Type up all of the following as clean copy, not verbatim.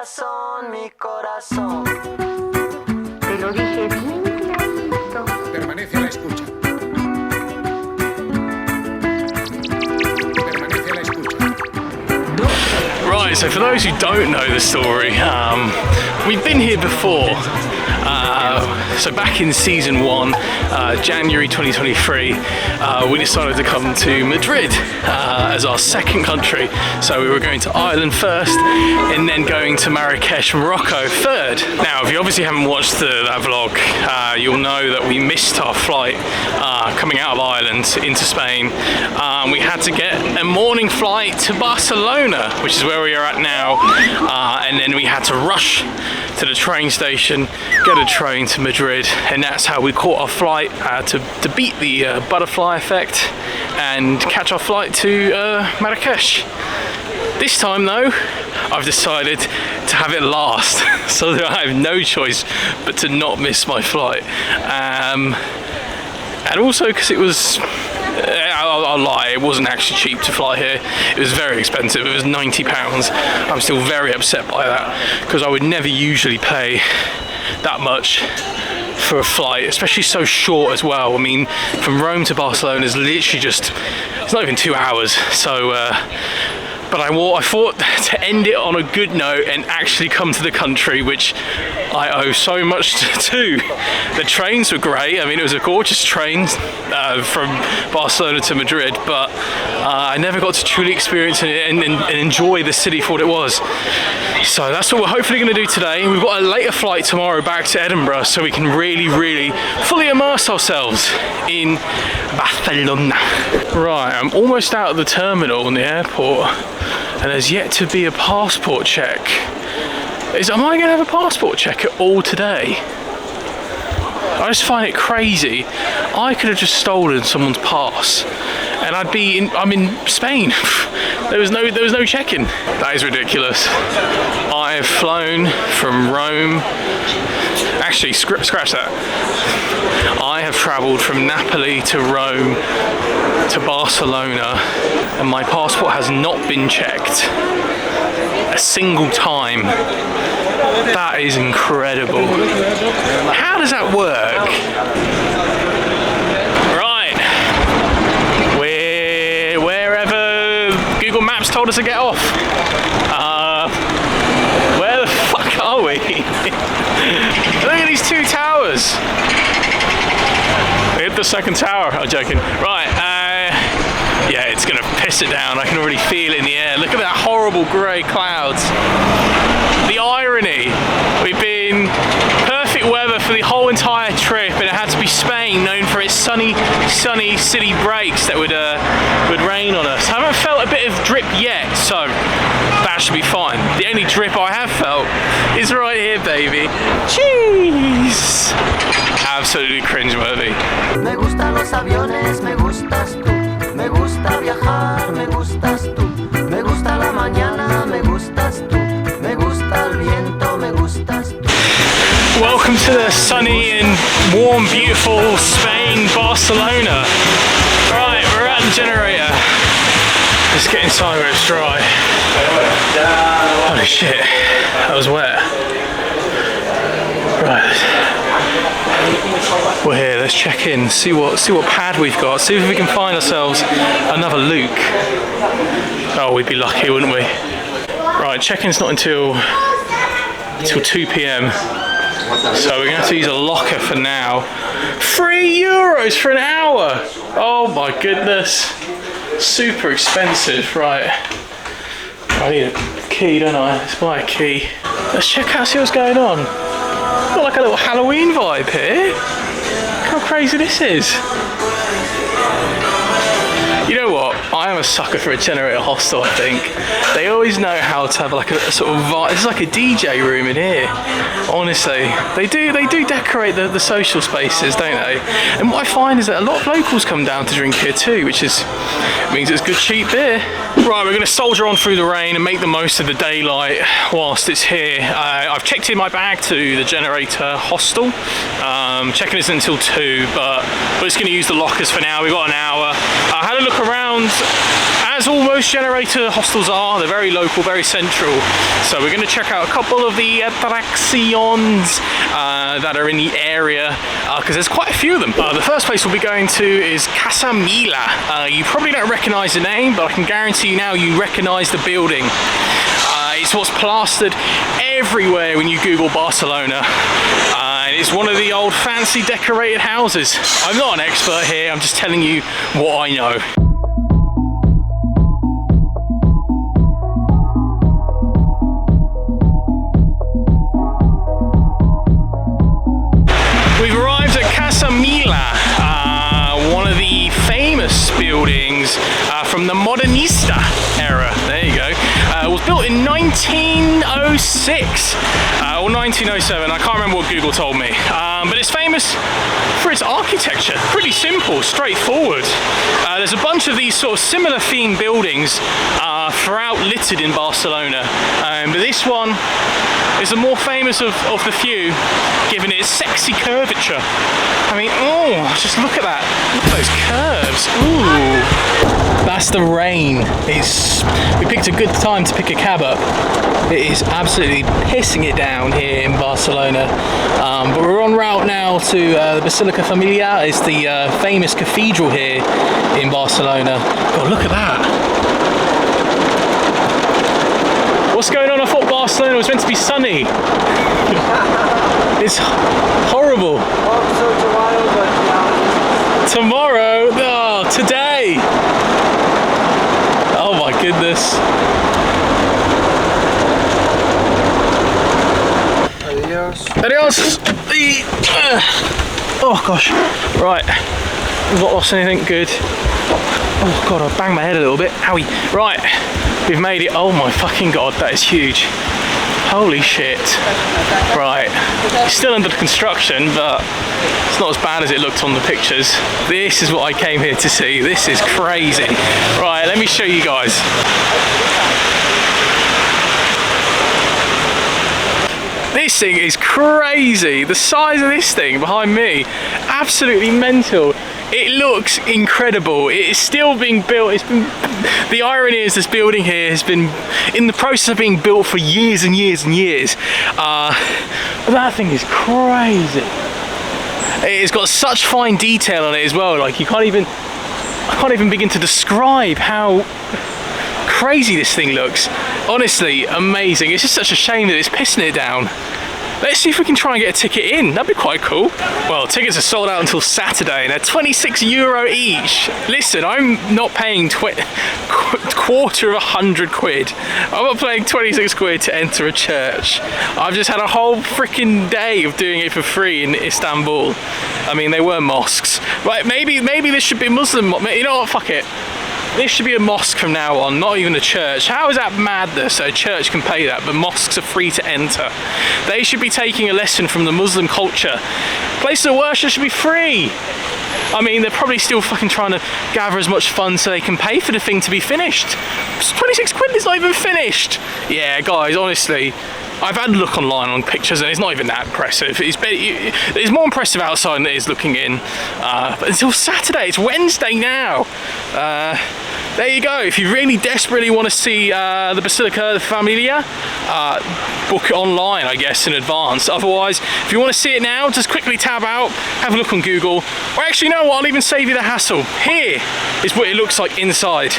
corazón, mi corazón. Te lo dije bien clarito. Permanece a la escucha. Permanece a la escucha. Right, so for those who don't know the story, we've been here before. So back in season 1, January 2023, we decided to come to Madrid as our second country. So we were going to Ireland first and then going to Marrakesh, Morocco third. Now, if you obviously haven't watched that vlog, you'll know that we missed our flight coming out of Ireland into Spain. We had to get a morning flight to Barcelona, which is where we are at now, and then we had to rush to the train station, get a train to Madrid, and that's how we caught our flight to beat the butterfly effect and catch our flight to Marrakesh. This time though, I've decided to have it last, so that I have no choice but to not miss my flight. And also because it was, I'll lie, it wasn't actually cheap to fly here. It was very expensive. It was £90. I'm still very upset by that because I would never usually pay that much for a flight, especially so short as well. I mean, from Rome to Barcelona is literally just, it's not even 2 hours. So, but I thought to end it on a good note and actually come to the country, which I owe so much to. The trains were great. I mean, it was a gorgeous train from Barcelona to Madrid, but I never got to truly experience it and enjoy the city for what it was. So that's what we're hopefully going to do today. We've got a later flight tomorrow back to Edinburgh, so we can really fully immerse ourselves in Barcelona. Right, I'm almost out of the terminal in the airport, and there's yet to be a passport check. Am I going to have a passport check at all today? I just find it crazy. I could have just stolen someone's pass, and I'm in Spain. There was no check-in. That is ridiculous. I have flown from Rome. Actually, scratch that. I have travelled from Napoli to Rome to Barcelona, and my passport has not been checked a single time. That is incredible. How does that work? Right, we're wherever Google Maps told us to get off. Where the fuck are we? Look at these two towers. We hit the second tower. I'm joking. Right, yeah, it's gonna piss it down. I can already feel it in the air. Look at that horrible grey clouds. The irony, we've been perfect weather for the whole entire trip, and it had to be Spain, known for its sunny city breaks that would rain on us. I haven't felt a bit of drip yet, so that should be fine. The only drip I have felt is right here, baby. Jeez! Absolutely cringeworthy. Me gustan los aviones, me gustas tú. Me gusta viajar, me gustas tú. Me gusta la mañana, me gustas tú. Me gusta el viento, me gustas tú. Welcome to the sunny and warm, beautiful Spain, Barcelona. Right, we're at the generator. Let's get inside where it's dry. Holy shit, that was wet. Right. We're here, let's check in, see what pad we've got, see if we can find ourselves another Luke. Oh, we'd be lucky, wouldn't we? Right, check-in's not until 2 p.m. So we're going to have to use a locker for now. €3 for an hour! Oh my goodness. Super expensive, right. I need a key, don't I? Let's buy a key. Let's check out, see what's going on. Got like a little Halloween vibe here. Look how crazy this is. You know what? I am a sucker for a generator hostel, I think. They always know how to have like a sort of vibe. It's like a DJ room in here. Honestly, they do decorate the social spaces, don't they? And what I find is that a lot of locals come down to drink here too, which means it's good cheap beer. Right, we're going to soldier on through the rain and make the most of the daylight whilst it's here. I've checked in my bag to the generator hostel. Checking isn't until 2, but we're just going to use the lockers for now. We've got an hour. I had a look around around, as all most generator hostels are. They're very local, very central. So we're going to check out a couple of the attractions that are in the area, because there's quite a few of them. The first place we'll be going to is Casa Mila. You probably don't recognise the name, but I can guarantee you now you recognise the building. It's what's plastered everywhere when you Google Barcelona. It's one of the old fancy decorated houses. I'm not an expert here, I'm just telling you what I know. We've arrived at Casa Mila, one of the famous buildings from the Modernista era. There you go. It was built in 1906 or 1907. I can't remember what Google told me. But it's famous for its architecture. Pretty simple, straightforward. There's a bunch of these sort of similar themed buildings throughout littered in Barcelona. But this one is the more famous of the few, given its sexy curvature. I mean, oh, just look at that. Look at those curves. Ooh. That's the rain. We picked a good time to pick a cab up. It is absolutely pissing it down here in Barcelona. But we're en route now to the Basilica Familiar. It's the famous cathedral here in Barcelona. Oh, look at that. What's going on? I thought Barcelona was meant to be sunny. It's horrible. Tomorrow? Oh, today. Oh my goodness. Adios. Adios. Oh gosh. Right. We've not lost anything. Good. Oh god, I banged my head a little bit. Owie. Right. We've made it. Oh my fucking god, that is huge. Holy shit. Right. It's still under construction, but it's not as bad as it looked on the pictures. This is what I came here to see. This is crazy. Right, let me show you guys. This thing is crazy. The size of this thing behind me, absolutely mental. It looks incredible. It is still being built. The irony is this building here has been in the process of being built for years and years and years. That thing is crazy. It's got such fine detail on it as well. Like I can't even begin to describe how crazy this thing looks. Honestly, amazing. It's just such a shame that it's pissing it down. Let's see if we can try and get a ticket in. That'd be quite cool. Well, tickets are sold out until Saturday and they're €26 each. Listen, I'm not paying quarter of 100 quid. I'm not paying 26 quid to enter a church. I've just had a whole freaking day of doing it for free in Istanbul. I mean, they were mosques. Right, maybe this should be Muslim. You know what, fuck it. This should be a mosque from now on, not even a church. How is that madness? A church can pay that, but mosques are free to enter. They should be taking a lesson from the Muslim culture. Places of worship should be free. I mean, they're probably still fucking trying to gather as much funds so they can pay for the thing to be finished. It's 26 quid, it's not even finished. Yeah, guys, honestly, I've had a look online on pictures and it's not even that impressive. It's more impressive outside than it is looking in. But until Saturday, it's Wednesday now. There you go. If you really desperately want to see the Basilica Familia, book it online, I guess, in advance. Otherwise, if you want to see it now, just quickly tab out, have a look on Google. Or actually, you know what? I'll even save you the hassle. Here is what it looks like inside.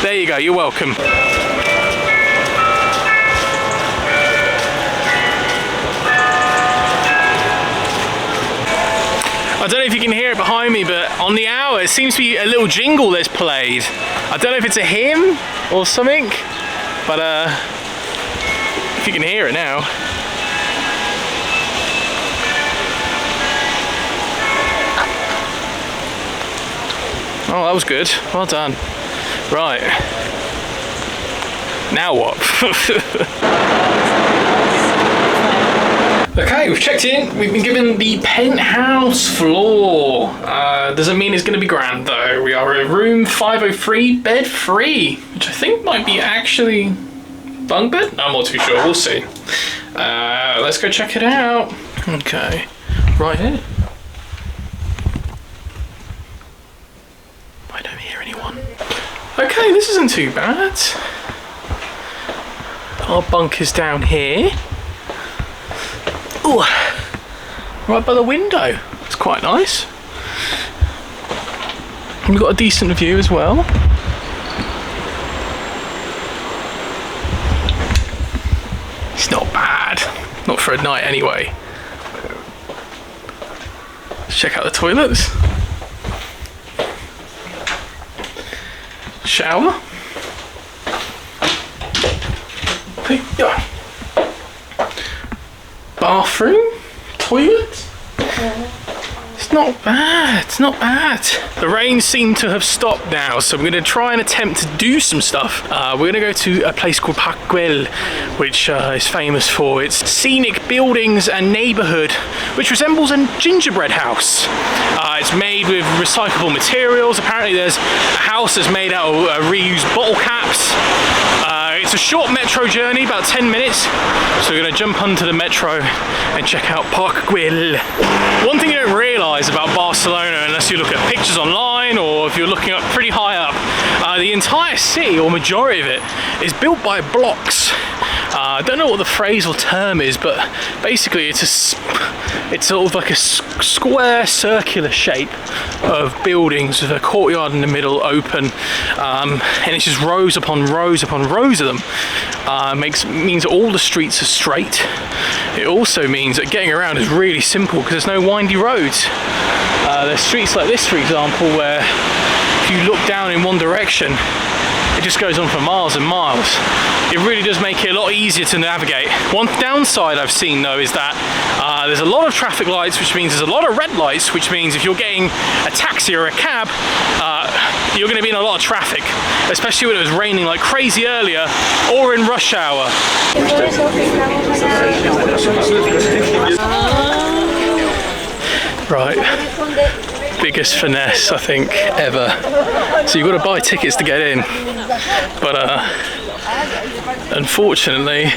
There you go. You're welcome. I don't know if you can hear it behind me, but on the hour, it seems to be a little jingle that's played. I don't know if it's a hymn or something, but if you can hear it now. Oh, that was good. Well done. Right. Now what? Okay, we've checked in. We've been given the penthouse floor. Doesn't mean it's going to be grand though. We are in room 503, bed free, which I think might be actually bunk bed. I'm not too sure. We'll see. Let's go check it out. Okay, right here. I don't hear anyone. Okay, this isn't too bad. Our bunker's down here. Ooh, right by the window. It's quite nice. We've got a decent view as well. It's not bad. Not for a night anyway. Let's check out the toilets. Shower. Bathroom. Toilet. It's not bad, it's not bad. The rain seemed to have stopped now, so we're going to try and attempt to do some stuff. We're going to go to a place called Parc Güell, which is famous for its scenic buildings and neighbourhood, which resembles a gingerbread house. It's made with recyclable materials. Apparently there's a house that's made out of reused bottle caps. It's a short metro journey, about 10 minutes, so we're going to jump onto the metro and check out Parc Güell. One thing you don't realise about Barcelona, unless you look at pictures online or if you're looking up pretty high up, the entire city, or majority of it, is built by blocks. I don't know what the phrase or term is, but basically it's sort of like a square circular shape of buildings with a courtyard in the middle open, and it's just rows upon rows upon rows of them. Means that all the streets are straight. It also means that getting around is really simple because there's no windy roads. There's streets like this, for example, where if you look down in one direction, it just goes on for miles and miles. It really does make it a lot easier to navigate. One downside I've seen though is that there's a lot of traffic lights, which means there's a lot of red lights, which means if you're getting a taxi or a cab, you're going to be in a lot of traffic, especially when it was raining like crazy earlier or in rush hour. Right. Biggest finesse I think ever. So you've got to buy tickets to get in, but unfortunately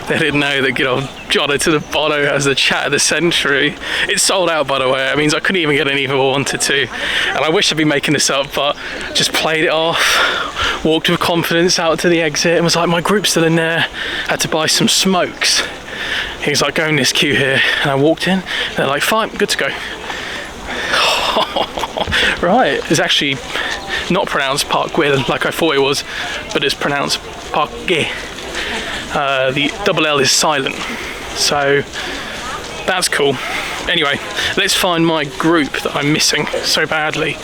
they didn't know that good old Jono to the Bono has the chat of the century. It's sold out, by the way. It means I couldn't even get in if I wanted to, and I wish I'd been making this up, but just played it off, walked with confidence out to the exit and was like, my group's still in there, had to buy some smokes. He's like, go in this queue here, and I walked in, and they're like, fine, good to go. Right, it's actually not pronounced Parc Güell like I thought it was, but it's pronounced Parc Güell. The double L is silent, so that's cool. Anyway, let's find my group that I'm missing so badly.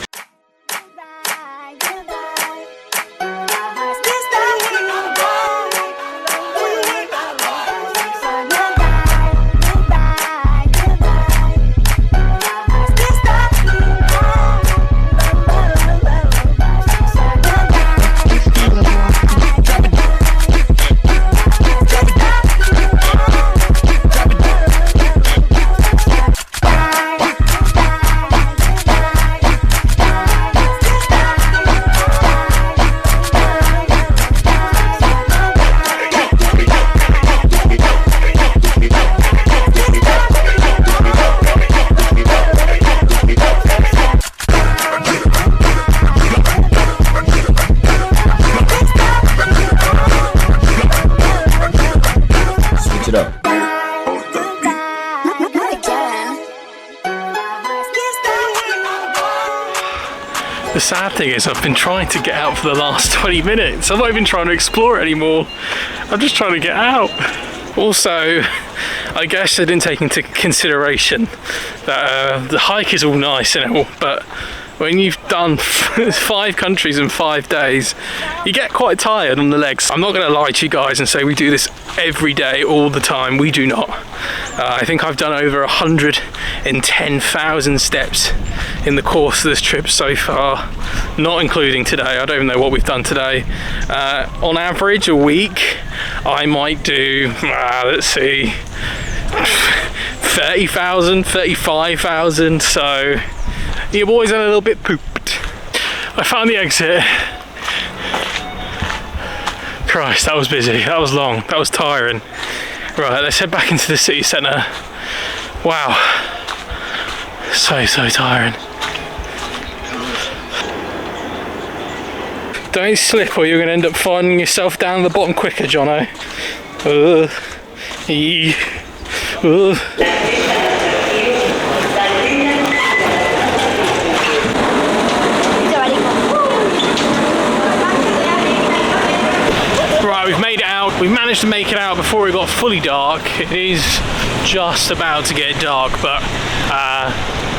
The sad thing is I've been trying to get out for the last 20 minutes. I'm not even trying to explore it anymore. I'm just trying to get out. Also, I guess I didn't take into consideration that the hike is all nice and all, but when you've done 5 countries in 5 days, you get quite tired on the legs. I'm not going to lie to you guys and say we do this every day, all the time. We do not. I think I've done over 110,000 steps in the course of this trip so far, not including today. I don't even know what we've done today. On average, a week, I might do, let's see, 30,000, 35,000, so your boy's a little bit pooped. I found the exit. Christ, that was busy, that was long, that was tiring. Right, let's head back into the city centre. Wow, so tiring. Don't slip or you're going to end up finding yourself down the bottom quicker, Jono. Right, we've made it out. We've managed to make it out before it got fully dark. It is just about to get dark, but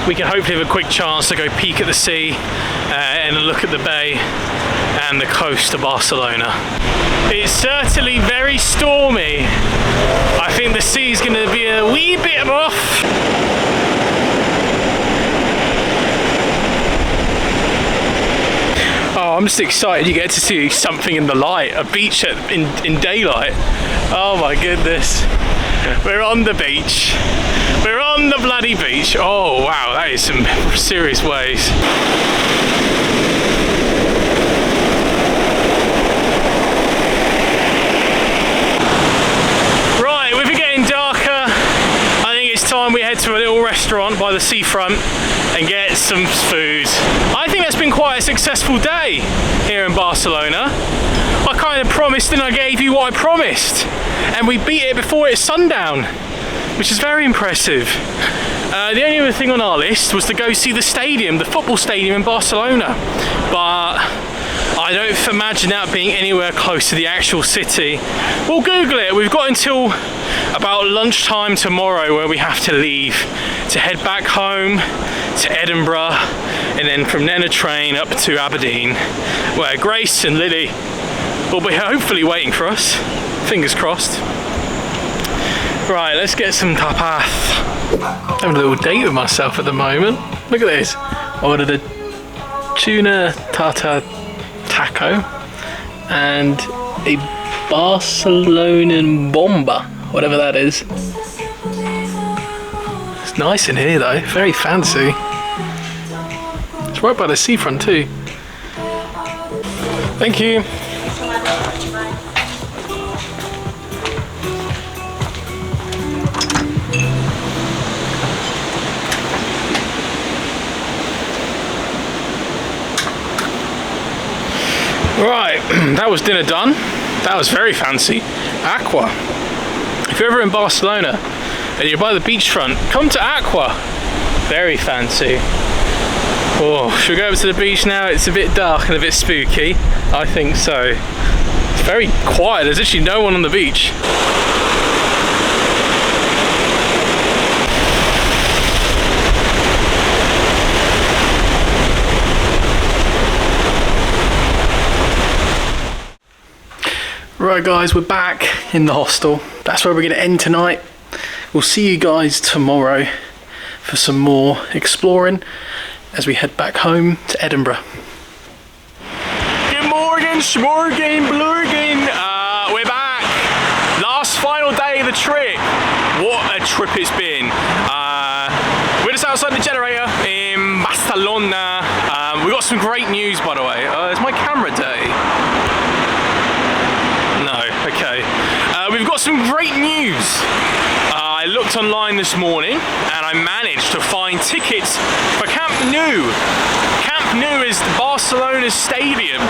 we can hopefully have a quick chance to go peek at the sea and look at the bay and the coast of Barcelona. It's certainly very stormy. I think the sea's going to be a wee bit rough. Oh, I'm just excited you get to see something in the light, a beach in daylight. Oh my goodness. We're on the beach. We're on the bloody beach. Oh wow, that is some serious waves. Right, with it getting darker, I think it's time we head to a little restaurant by the seafront and get some food. I think that's been quite a successful day here in Barcelona. I kind of promised and I gave you what I promised, and we beat it before it's sundown, which is very impressive. The only other thing on our list was to go see the stadium, the football stadium in Barcelona, but I don't imagine that being anywhere close to the actual city. We'll Google it. We've got until about lunchtime tomorrow where we have to leave to head back home to Edinburgh, and then from then a train up to Aberdeen, where Grace and Lily will be hopefully waiting for us. Fingers crossed. Right, let's get some tapas. Having a little date with myself at the moment. Look at this. I ordered a tuna tartar taco and a Barcelonan bomba, whatever that is. It's nice in here though, very fancy. It's right by the seafront too. Thank you. Right, that was dinner done. That was very fancy. Aqua. If you're ever in Barcelona and you're by the beachfront, come to Aqua. Very fancy. Oh, should we go over to the beach now? It's a bit dark and a bit spooky. I think so. It's very quiet. There's actually no one on the beach. Right guys, we're back in the hostel. That's where we're going to end tonight. We'll see you guys tomorrow for some more exploring as we head back home to Edinburgh. Good morning, schmorgen, blurgen. We're back. Last final day of the trip. What a trip it's been. We're just outside the generator in Barcelona. We got some great news, by the way. Is my camera dirty? No, okay. We've got some great news. I looked online this morning and I managed to find tickets for Camp Nou. Camp Nou is Barcelona's stadium.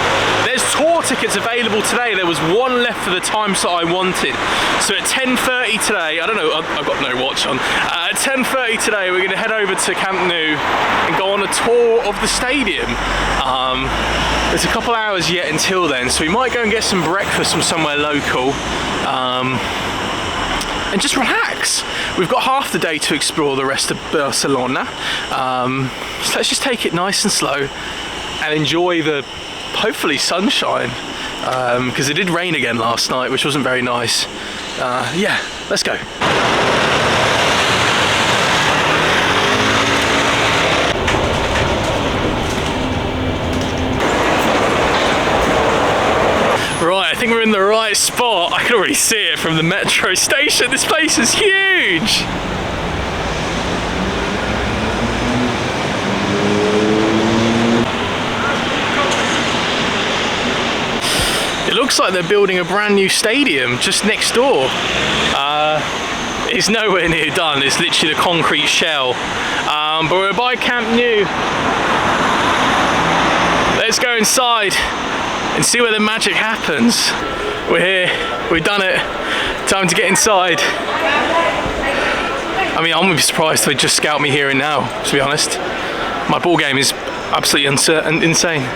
There's tour tickets available today. There was one left for the time slot I wanted. So at 10:30 today, I don't know, I've got no watch on. At 10:30 today, we're going to head over to Camp Nou and go on a tour of the stadium. There's a couple hours yet until then, so we might go and get some breakfast from somewhere local. And just relax. We've got half the day to explore the rest of Barcelona. So let's just take it nice and slow and enjoy the, hopefully, sunshine. Because it did rain again last night, which wasn't very nice. Yeah, let's go. Right, I think we're in the right spot. I can already see it from the metro station. This place is huge. It looks like they're building a brand new stadium just next door. It's nowhere near done. It's literally the concrete shell. But we're by Camp Nou. Let's go inside and see where the magic happens. We're here, we've done it. Time to get inside. I mean, I'm gonna be surprised if they just scout me here and now, to be honest. My ball game is absolutely uncertain, insane.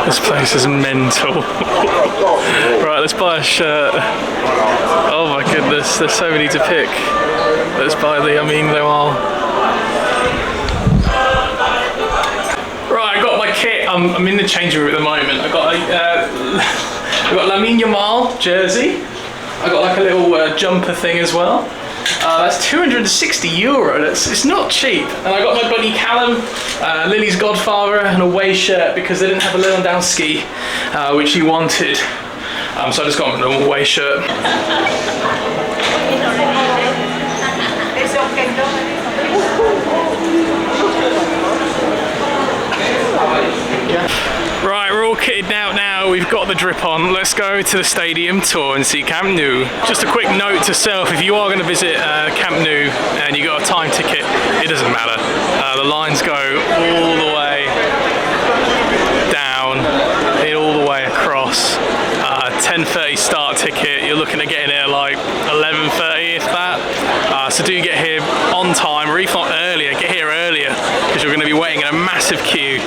This place is mental. Right, let's buy a shirt. Oh my goodness, there's so many to pick. Let's buy the Amin Lawal. Right, I got my kit. I'm in the changing room at the moment. I got Lamine Yamal jersey. I got like a little jumper thing as well. That's €260. It's not cheap. And I got my buddy Callum, Lily's godfather, an away shirt because they didn't have a Lewandowski, which he wanted. So I just got him an away shirt. Right, we're all kitted out now, we've got the drip on. Let's go to the stadium tour and see Camp Nou. Just a quick note to self, if you are going to visit Camp Nou and you got a time ticket, it doesn't matter. The lines go all the way down, all the way across. 10:30 start ticket, you're looking at getting here like 11:30 if that. So do get here on time, or if not earlier, get here earlier because you're going to be waiting in a massive queue.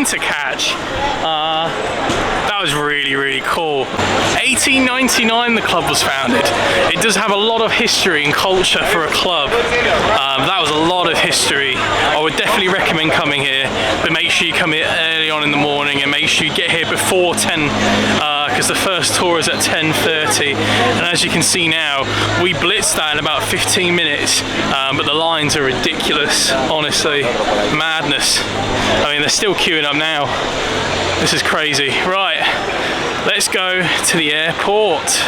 To catch. That was really cool. 1899 the club was founded. It does have a lot of history and culture for a club. That was a lot of history. I would definitely recommend coming here, but make sure you come here early on in the morning and make sure you get here before 10 because the first tour is at 10:30, and as you can see now we blitzed that in about 15 minutes, but the lines are ridiculous, honestly, madness. I mean, they're still queuing up now. This is crazy. Right, let's go to the airport.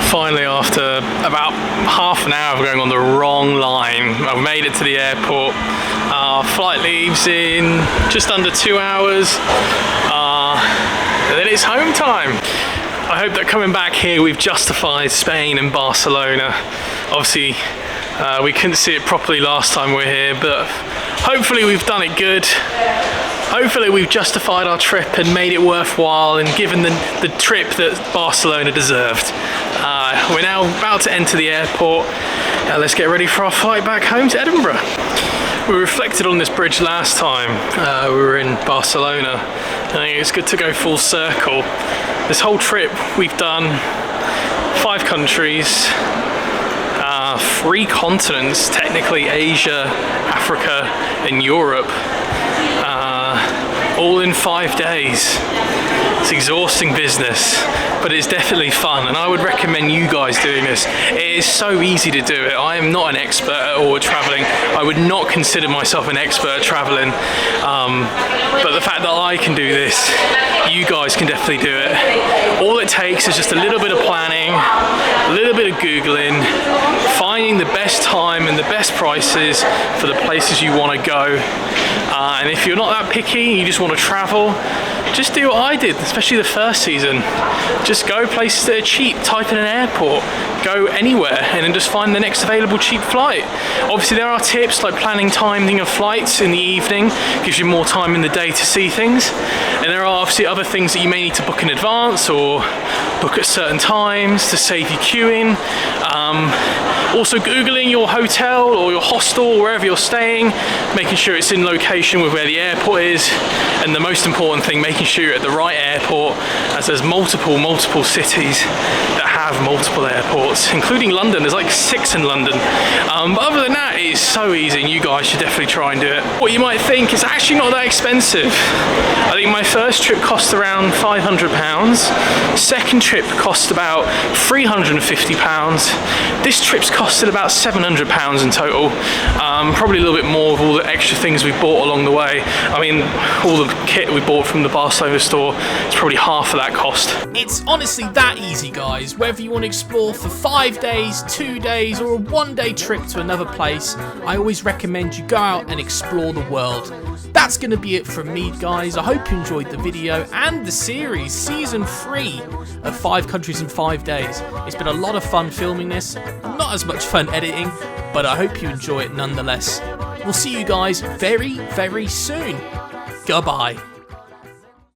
Finally, after about half an hour of going on the wrong line, I've made it to the airport. Our flight leaves in just under 2 hours, and then it's home time. I hope that coming back here we've justified Spain and Barcelona. Obviously, we couldn't see it properly last time we were here, but hopefully we've done it good. Hopefully we've justified our trip and made it worthwhile and given the trip that Barcelona deserved. We're now about to enter the airport. Let's get ready for our flight back home to Edinburgh. We reflected on this bridge last time we were in Barcelona. I think it's good to go full circle. This whole trip we've done 5 countries, 3 continents, technically Asia, Africa and Europe, all in 5 days. It's exhausting business, but it's definitely fun, and I would recommend you guys doing this. It is so easy to do it. I am not an expert at all at traveling. I would not consider myself an expert at traveling, but the fact that I can do this, you guys can definitely do it. All it takes is just a little bit of planning, a little bit of Googling, finding the best time and the best prices for the places you want to go. And if you're not that picky, you just want to travel, just do what I did, especially the first season. Just go places that are cheap, type in an airport, go anywhere, and then just find the next available cheap flight. Obviously there are tips like planning timing of flights in the evening, gives you more time in the day to see things. And there are obviously other things that you may need to book in advance or book at certain times to save you queuing. Also Googling your hotel or your hostel, wherever you're staying, making sure it's in location with where the airport is, and the most important thing, making sure you're at the right airport, as there's multiple cities that have multiple airports, including London. There's like 6 in London. But other than that, it's so easy, and you guys should definitely try and do it. What you might think, it's actually not that expensive. I think my first trip cost around £500. Second trip cost about £350. This trip's costed about £700 in total. Probably a little bit more with all the extra things we bought along the way. I mean, all the kit we bought from the Barcelona store, it's probably half of that cost. It's honestly that easy, guys. Whether you want to explore for 5 days, 2 days, or a 1-day trip to another place, I always recommend you go out and explore the world. That's going to be it from me, guys. I hope you enjoyed the video and the series, season 3 of 5 countries in 5 days. It's been a lot of fun filming this, not as much fun editing, but I hope you enjoy it nonetheless. We'll see you guys very, very soon. Goodbye.